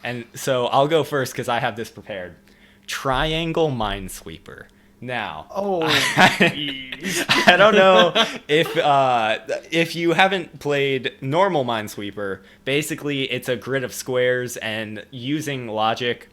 And so I'll go first because I have this prepared. Triangle Minesweeper. Now,
Oh,
I don't know if you haven't played normal Minesweeper. Basically, it's a grid of squares, and using logic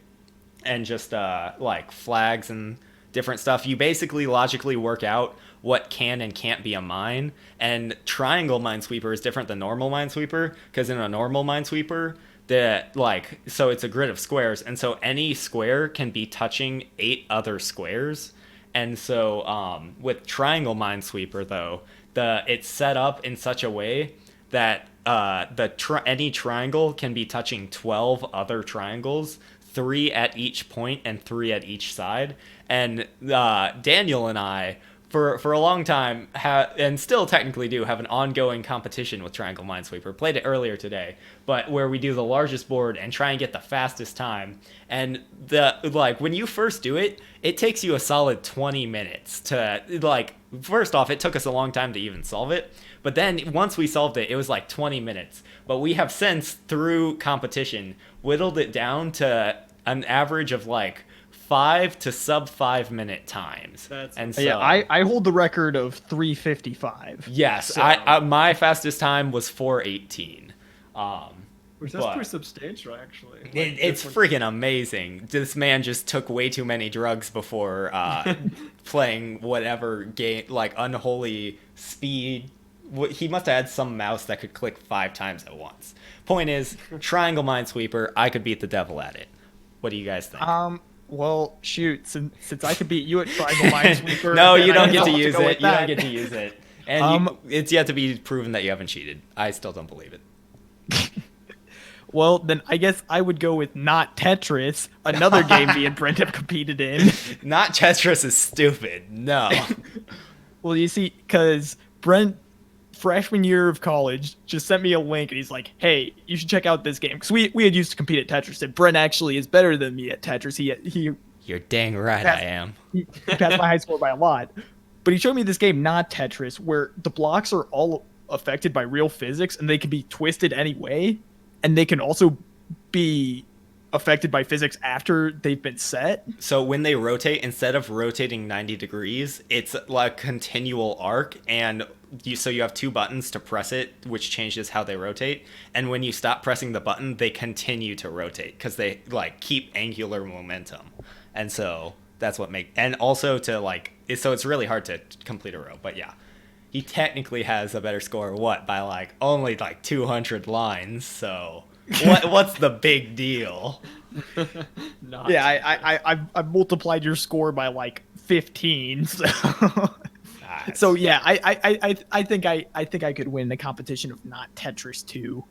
and just like flags and different stuff, you basically logically work out what can and can't be a mine. And Triangle Minesweeper is different than normal Minesweeper because in a normal Minesweeper, So it's a grid of squares, and so any square can be touching 8 other squares. And so with Triangle Minesweeper though, it's set up in such a way that any triangle can be touching 12 other triangles, 3 at each point and 3 at each side. And Daniel and I, for a long time, and still technically do, have an ongoing competition with Triangle Minesweeper. Played it earlier today, but where we do the largest board and try and get the fastest time. And when you first do it, it takes you a solid 20 minutes to First off, it took us a long time to even solve it. But then once we solved it, it was like 20 minutes. But we have since, through competition, whittled it down to an average of 5 to sub 5 minute times. And so,
yeah, I hold the record of 3:55.
Yes,
so.
My fastest time was 4:18.
Which that's pretty substantial, actually.
It's freaking amazing. This man just took way too many drugs before playing whatever game, unholy speed. He must have had some mouse that could click 5 times at once. Point is, Triangle Minesweeper, I could beat the devil at it. What do you guys think?
Well, shoot, since I could beat you at Triangle Minesweeper...
No, you don't get to use it. You don't get to use it. And it's yet to be proven that you haven't cheated. I still don't believe it.
Well, then I guess I would go with Not Tetris, another game me and Brent have competed in.
Not Tetris is stupid. No.
Well, you see, because Brent, freshman year of college, just sent me a link, and he's like, hey, you should check out this game. Because we had used to compete at Tetris, and Brent actually is better than me at Tetris.
You're dang right I am.
He passed my high score by a lot. But he showed me this game, Not Tetris, where the blocks are all affected by real physics, and they can be twisted any way. And they can also be affected by physics after they've been set.
So when they rotate, instead of rotating 90 degrees, it's like a continual arc, and you have 2 buttons to press it, which changes how they rotate. And when you stop pressing the button, they continue to rotate because they keep angular momentum. And so that's what and also so it's really hard to complete a row. But yeah, he technically has a better score, by only 200 lines, so what's the big deal?
Yeah, I've multiplied your score by 15, so so yeah, I think I could win the competition of Not Tetris 2.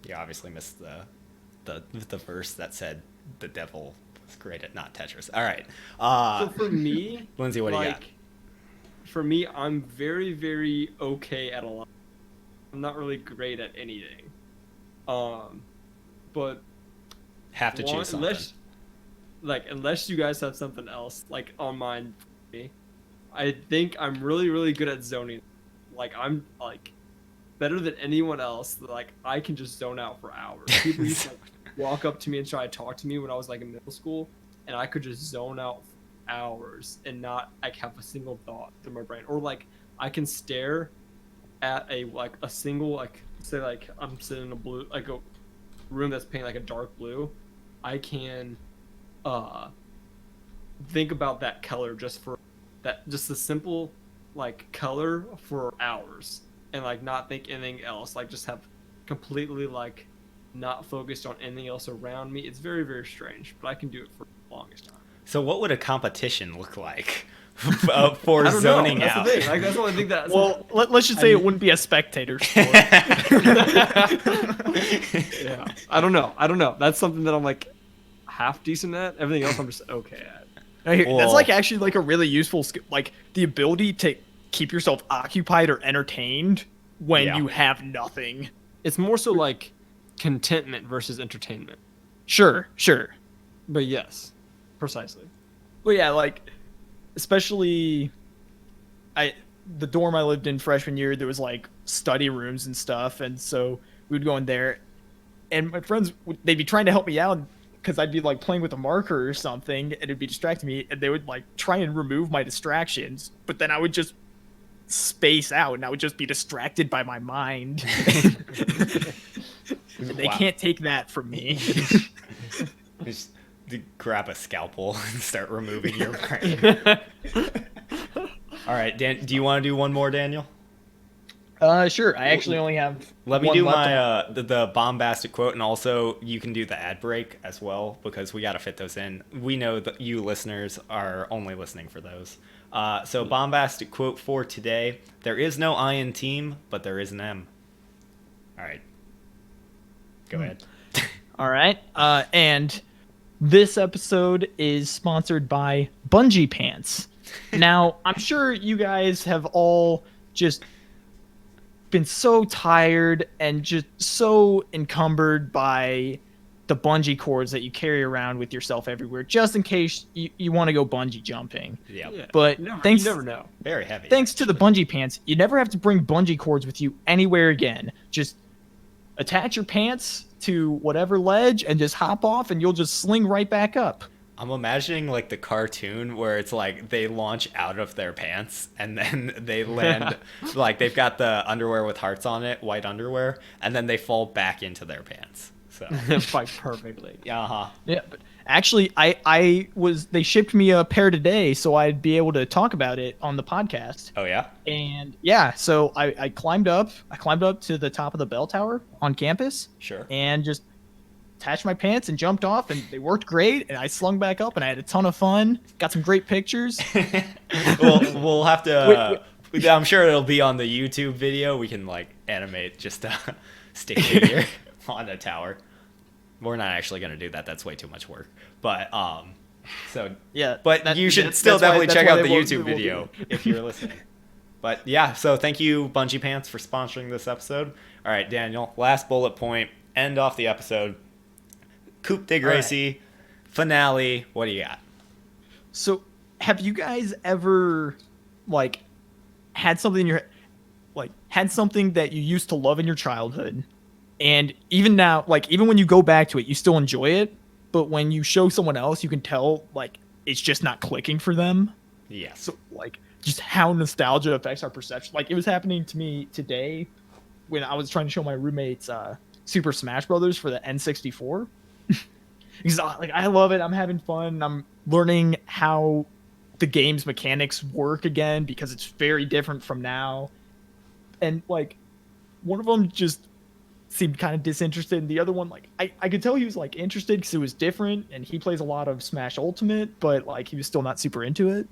You obviously missed the verse that said the devil was great at Not Tetris. All right.
So for me,
Lindsay, what do you got?
For me, I'm very, very okay at a lot. I'm not really great at anything. But
have to choose something.
Unless you guys have something else on mind for me, I think I'm really, really good at zoning. I'm better than anyone else. I can just zone out for hours. People used to walk up to me and try to talk to me when I was in middle school, and I could just zone out hours and not have a single thought through my brain, or I can stare at a single say I'm sitting in a blue a room that's painted a dark blue. I can think about that color just the simple color for hours, and not think anything else, just have completely not focused on anything else around me. It's very, very strange, but I can do it for the longest time.
So what would a competition look like for zoning out?
That's the thing. That's the only thing that.
Well, let's just say it wouldn't be a spectator sport.
Yeah, I don't know. That's something that I'm half decent at. Everything else I'm just okay at.
That's actually a really useful skill, the ability to keep yourself occupied or entertained when you have nothing.
It's more so contentment versus entertainment.
Sure.
But yes. Precisely.
Well, yeah, especially the dorm I lived in freshman year, there was study rooms and stuff, and so we would go in there, and my friends they'd be trying to help me out because I'd be playing with a marker or something, and it'd be distracting me, and they would try and remove my distractions, but then I would just space out, and I would just be distracted by my mind. They can't take that from me.
Just grab a scalpel and start removing your brain. All right, Dan, do you want to do one more, Daniel?
Sure. I actually only have
Let me
one
do
left.
my the bombastic quote, and also you can do the ad break as well because we got to fit those in. We know that you listeners are only listening for those. So bombastic quote for today: There is no I in team, but there is an M. All right, go ahead.
All right. And this episode is sponsored by Bungee Pants. Now, I'm sure you guys have all just been so tired and just so encumbered by the bungee cords that you carry around with yourself everywhere, just in case you want to go bungee jumping.
Yep.
Yeah.
But
you
thanks,
never know.
Very heavy.
thanks to the bungee pants, you never have to bring bungee cords with you anywhere again. Just attach your pants to whatever ledge and just hop off, and you'll just sling right back up.
I'm imagining like the cartoon where it's like they launch out of their pants and then they land like they've got the underwear with hearts on it, white underwear, and then they fall back into their pants. So
Fight perfectly.
uh-huh.
Yeah, but actually, they shipped me a pair today, so I'd be able to talk about it on the podcast.
Oh yeah?
And yeah, so I climbed up to the top of the bell tower on campus,
Sure.
and just attached my pants and jumped off, and they worked great. And I slung back up, and I had a ton of fun. Got some great pictures.
We'll have to I'm sure it'll be on the YouTube video. We can like animate just a stick figure on a tower. We're not actually going to do that. That's way too much work. But so
Yeah,
but you should still
that's why-
definitely
that's
check
why
out
they
the
won't-
YouTube
they won't do
video
it.
if you're listening. But yeah, so thank you Bungee Pants for sponsoring this episode. All right, Daniel, last bullet point, end off the episode. Coupe de Gracie, finale. What do you got?
So, have you guys ever like had something in your had something that you used to love in your childhood, and even now, like even when you go back to it, you still enjoy it, but when you show someone else, you can tell like it's just not clicking for them.
Yes.
So like just how nostalgia affects our perception. Like it was happening to me today when I was trying to show my roommates Super Smash Brothers for the N64. Because like I love it, I'm having fun, I'm learning how the game's mechanics work again because it's very different from now. And like one of them just seemed kind of disinterested, and the other one like I could tell he was like interested because it was different, and he plays a lot of Smash Ultimate, but like he was still not super into it.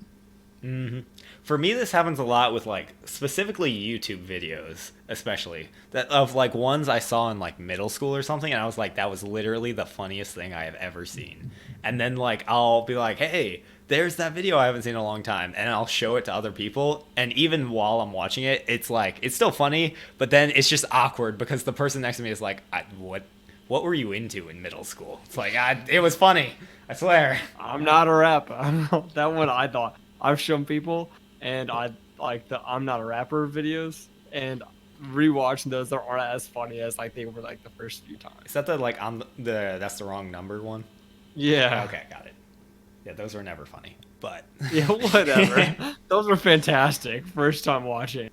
Mm-hmm. For me, this happens a lot with like specifically YouTube videos, especially that of like ones I saw in like middle school or something, and I was like, that was literally the funniest thing I have ever seen. And then like I'll be like, hey, there's that video I haven't seen in a long time, and I'll show it to other people, and even while I'm watching it, it's like it's still funny, but then it's just awkward because the person next to me is like, what were you into in middle school? It's like it was funny, I swear.
I'm not a rapper. That one I thought. I've shown people, and I like the I'm not a rapper videos, and rewatching those, they aren't as funny as like they were like the first few times.
Is that the like on the that's the wrong number one?
Yeah.
Okay, got it. Yeah, those were never funny, but
Yeah, whatever. Those were fantastic. First time watching.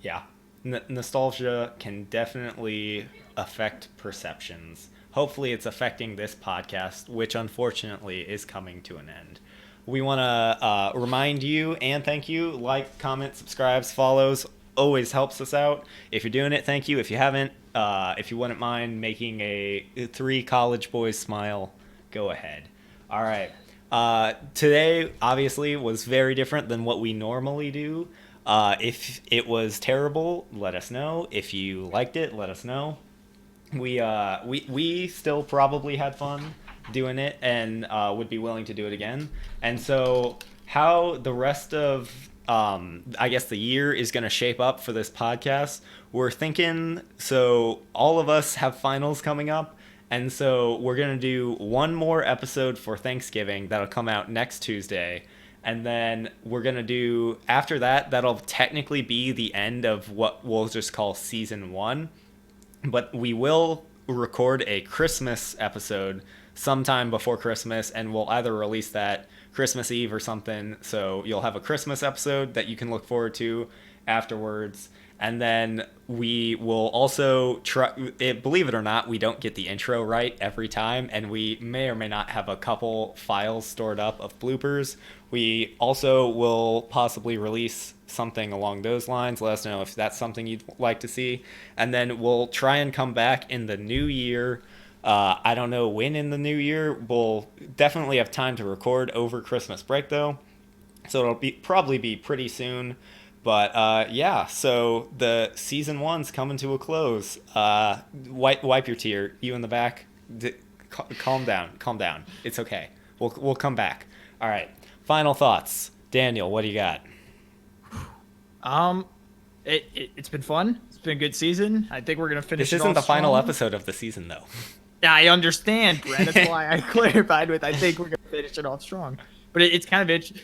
yeah, nostalgia can definitely affect perceptions. Hopefully, it's affecting this podcast, which unfortunately is coming to an end. We want to remind you and thank you. Like, comment, subscribes, follows. Always helps us out. If you're doing it, thank you. If you haven't, if you wouldn't mind making a 3 college boys smile, go ahead. All right. Today, obviously, was very different than what we normally do. If it was terrible, let us know. If you liked it, let us know. We still probably had fun doing it and would be willing to do it again. And so how the rest of I guess the year is going to shape up for this podcast, we're thinking, so all of us have finals coming up, and so we're going to do one more episode for Thanksgiving that'll come out next Tuesday. And then we're going to do, after that, that'll technically be the end of what we'll just call season 1. But we will record a Christmas episode sometime before Christmas, and we'll either release that Christmas Eve or something. So you'll have a Christmas episode that you can look forward to afterwards. And then we will also try, believe it or not, we don't get the intro right every time. And we may or may not have a couple files stored up of bloopers. We also will possibly release something along those lines. Let us know if that's something you'd like to see. And then we'll try and come back in the new year. I don't know when in the new year. We'll definitely have time to record over Christmas break, though. So it'll probably be pretty soon. But yeah, so the season 1's coming to a close. Wipe your tear. You in the back, calm down. It's okay. We'll come back. All right. Final thoughts, Daniel. What do you got?
It's been fun. It's been a good season. I think we're gonna finish.
This isn't the final episode of the season, though.
I understand, Brett. That's why I clarified with. I think we're gonna finish it off strong. But it's kind of interesting.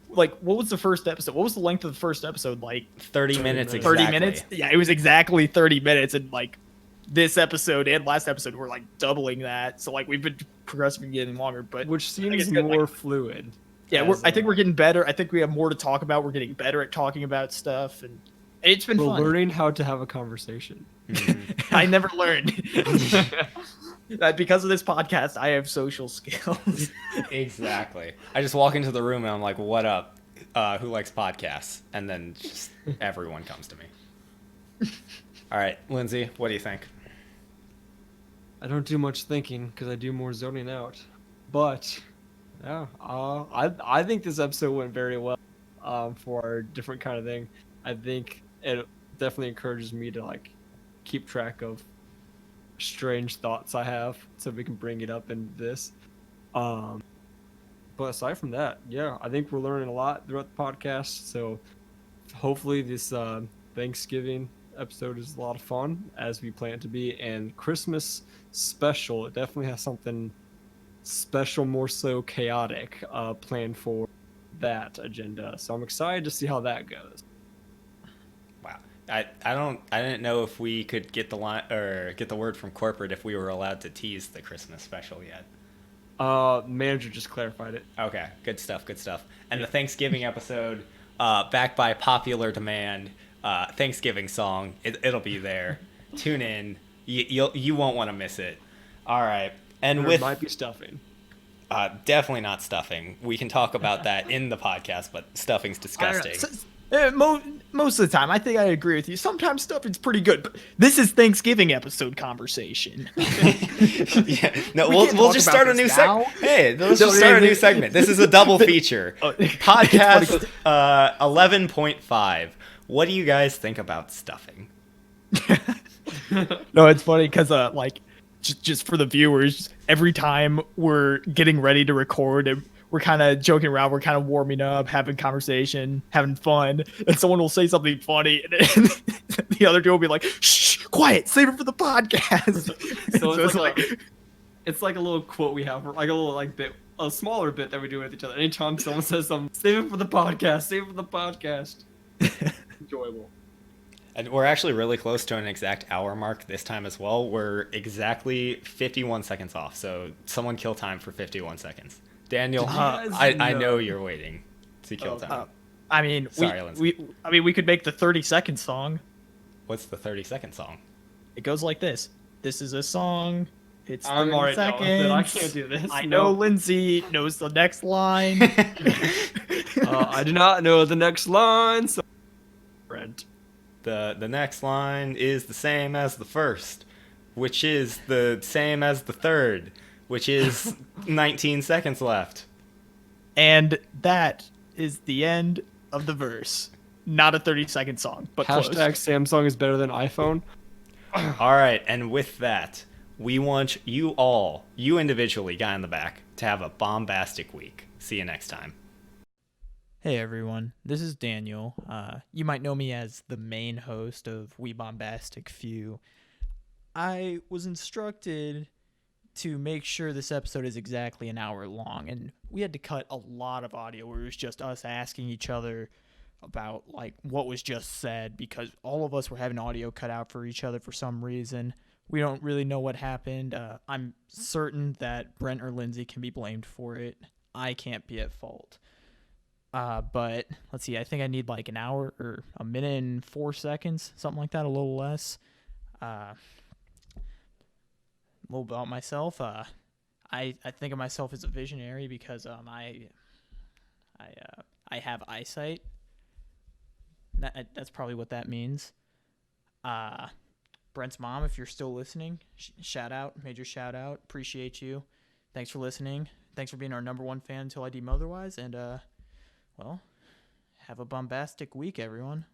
Like, what was the first episode? What was the length of the first episode? Like
30 minutes exactly.
30 minutes? Yeah, it was exactly 30 minutes. And, like, this episode and last episode were, like, doubling that. So, like, we've been progressively getting longer. But
which seems more fluid.
Yeah, I think we're getting better. I think we have more to talk about. We're getting better at talking about stuff. And it's been fun.
We're learning how to have a conversation.
I never learned. That because of this podcast, I have social skills.
Exactly. I just walk into the room and I'm like, what up? Who likes podcasts? And then just everyone comes to me. All right, Lindsay, what do you think?
I don't do much thinking because I do more zoning out. But, yeah, I think this episode went very well for a different kind of thing. I think it definitely encourages me to, like, keep track of strange thoughts I have so we can bring it up in this. But aside from that, yeah, I think we're learning a lot throughout the podcast. So hopefully this Thanksgiving episode is a lot of fun as we plan it to be. And Christmas special, it definitely has something special, more so chaotic, planned for that agenda. So I'm excited to see how that goes.
Wow. I didn't know if we could get the line or get the word from corporate if we were allowed to tease the Christmas special yet.
Manager just clarified it.
Okay, good stuff. And the Thanksgiving episode, backed by popular demand, Thanksgiving song. It'll be there. Tune in. You won't want to miss it. All right, and
There might be stuffing.
Definitely not stuffing. We can talk about that in the podcast, but stuffing's disgusting.
Most of the time, I think I agree with you. Sometimes stuffing's pretty good, but this is Thanksgiving episode conversation.
Yeah. No, we'll just start a new segment. Hey, let's just start a new segment. This is a double feature. Podcast 11.5. What do you guys think about stuffing?
No, it's funny because like just for the viewers, every time we're getting ready to record and we're kind of joking around, we're kind of warming up, having conversation, having fun, and someone will say something funny, and the other two will be like, "Shh, quiet, save it for the podcast."
So it's like a little quote we have, like a little like bit, a smaller bit that we do with each other. Anytime someone says something, save it for the podcast, save it for the podcast. Enjoyable.
And we're actually really close to an exact hour mark this time as well. We're exactly 51 seconds off, so someone kill time for 51 seconds. Daniel, I know you're waiting to kill time.
I mean, we could make the 30-second song.
What's the 30-second song?
It goes like this. This is a song. It's 30
I'm already
seconds.
I can't do this.
I know Lindsay knows the next line.
I do not know the next line. So, Brent.
The next line is the same as the first, which is the same as the third, which is 19 seconds left.
And that is the end of the verse. Not a 30-second song, but close.
Samsung is better than iPhone.
All right, and with that, we want you all, you individually, guy in the back, to have a bombastic week. See you next time.
Hey everyone, this is Daniel. You might know me as the main host of We Bombastic Few. I was instructed to make sure this episode is exactly an hour long, and we had to cut a lot of audio where it was just us asking each other about like what was just said, because all of us were having audio cut out for each other for some reason. We don't really know what happened. I'm certain that Brent or Lindsay can be blamed for it. I can't be at fault. But let's see. I think I need like an hour or a minute and 4 seconds, something like that, a little less. A little about myself. I think of myself as a visionary because I have eyesight. That's probably what that means. Brent's mom, if you're still listening, shout out, major shout out. Appreciate you. Thanks for listening. Thanks for being our number one fan until I deem otherwise. And well, have a bombastic week, everyone.